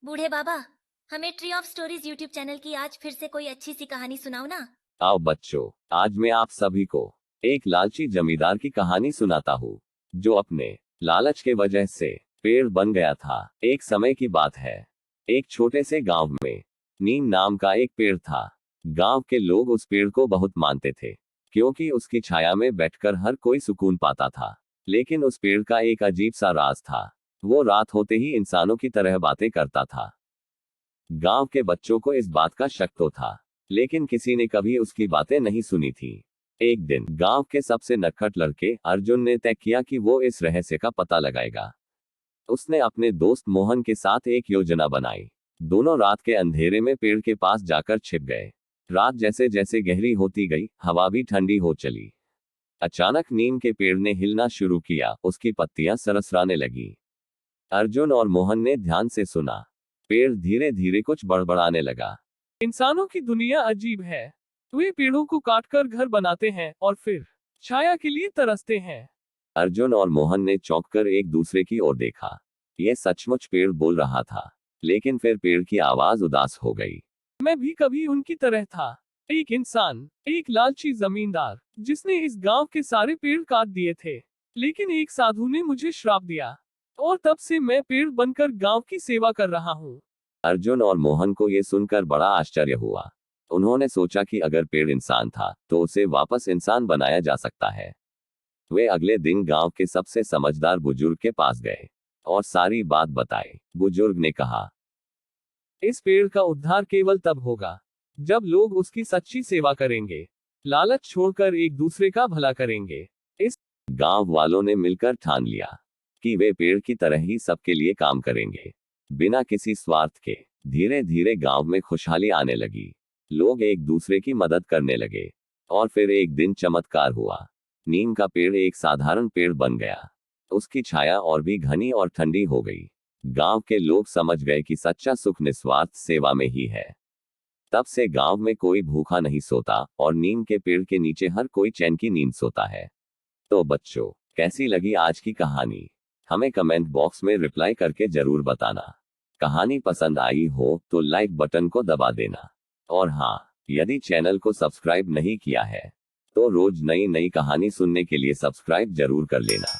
बूढ़े बाबा, हमें tree of stories YouTube channel की आज फिर से कोई अच्छी सी कहानी सुनाओ ना। आओ बच्चों, आज मैं आप सभी को एक लालची जमींदार की कहानी सुनाता हूँ, जो अपने लालच के वजह से पेड़ बन गया था। एक समय की बात है, एक छोटे से गांव में नीम नाम का एक पेड़ था। गांव के लोग उस पेड़ को बहुत मानते थे, क्योंकि उसकी छाया में बैठकर हर कोई सुकून पाता था। लेकिन उस पेड़ का एक अजीब सा राज था। वो रात होते ही इंसानों की तरह बातें करता था। गांव के बच्चों को इस बात का शक तो था, लेकिन किसी ने कभी उसकी बातें नहीं सुनी थी। एक दिन गांव के सबसे नटखट लड़के अर्जुन ने तय किया कि वो इस रहस्य का पता लगाएगा। उसने अपने दोस्त मोहन के साथ एक योजना बनाई। दोनों रात के अंधेरे में पेड़ के पास जाकर छिप गए। रात जैसे जैसे गहरी होती गई, हवा भी ठंडी हो चली। अचानक नीम के पेड़ ने हिलना शुरू किया, उसकी पत्तियां सरसराने लगी। अर्जुन और मोहन ने ध्यान से सुना। पेड़ धीरे धीरे कुछ बड़बड़ाने लगा। इंसानों की दुनिया अजीब है। वे पेड़ों को काटकर घर बनाते हैं और फिर छाया के लिए तरसते हैं। अर्जुन और मोहन ने चौंककर एक दूसरे की ओर देखा। यह सचमुच पेड़ बोल रहा था, लेकिन फिर पेड़ की आवाज उदास हो गई। मैं भी कभी उनकी तरह था, एक इंसान, एक लालची जमींदार, जिसने इस गांव के सारे पेड़ काट दिए थे। लेकिन एक साधु ने मुझे श्राप दिया और तब से मैं पेड़ बनकर गांव की सेवा कर रहा हूँ। अर्जुन और मोहन को यह सुनकर बड़ा आश्चर्य हुआ। उन्होंने सोचा कि अगर पेड़ इंसान था, तो उसे वापस इंसान बनाया जा सकता है। वे अगले दिन गांव के सबसे समझदार बुजुर्ग के पास गए और सारी बात बताई। बुजुर्ग ने कहा, इस पेड़ का उद्धार केवल तब होगा जब लोग उसकी सच्ची सेवा करेंगे, लालच छोड़कर एक दूसरे का भला करेंगे। इस गांव वालों ने मिलकर ठान लिया कि वे पेड़ की तरह ही सबके लिए काम करेंगे, बिना किसी स्वार्थ के। धीरे धीरे गांव में खुशहाली आने लगी। लोग एक दूसरे की मदद करने लगे। और फिर एक दिन चमत्कार हुआ। नीम का पेड़ एक साधारण पेड़ बन गया। उसकी छाया और भी घनी और ठंडी हो गई। गांव के लोग समझ गए कि सच्चा सुख निस्वार्थ सेवा में ही है। तब से गांव में कोई भूखा नहीं सोता और नीम के पेड़ के नीचे हर कोई चैन की नींद सोता है। तो बच्चों, कैसी लगी आज की कहानी? हमें कमेंट बॉक्स में रिप्लाई करके जरूर बताना। कहानी पसंद आई हो तो लाइक बटन को दबा देना। और हाँ, यदि चैनल को सब्सक्राइब नहीं किया है, तो रोज नई नई कहानी सुनने के लिए सब्सक्राइब जरूर कर लेना।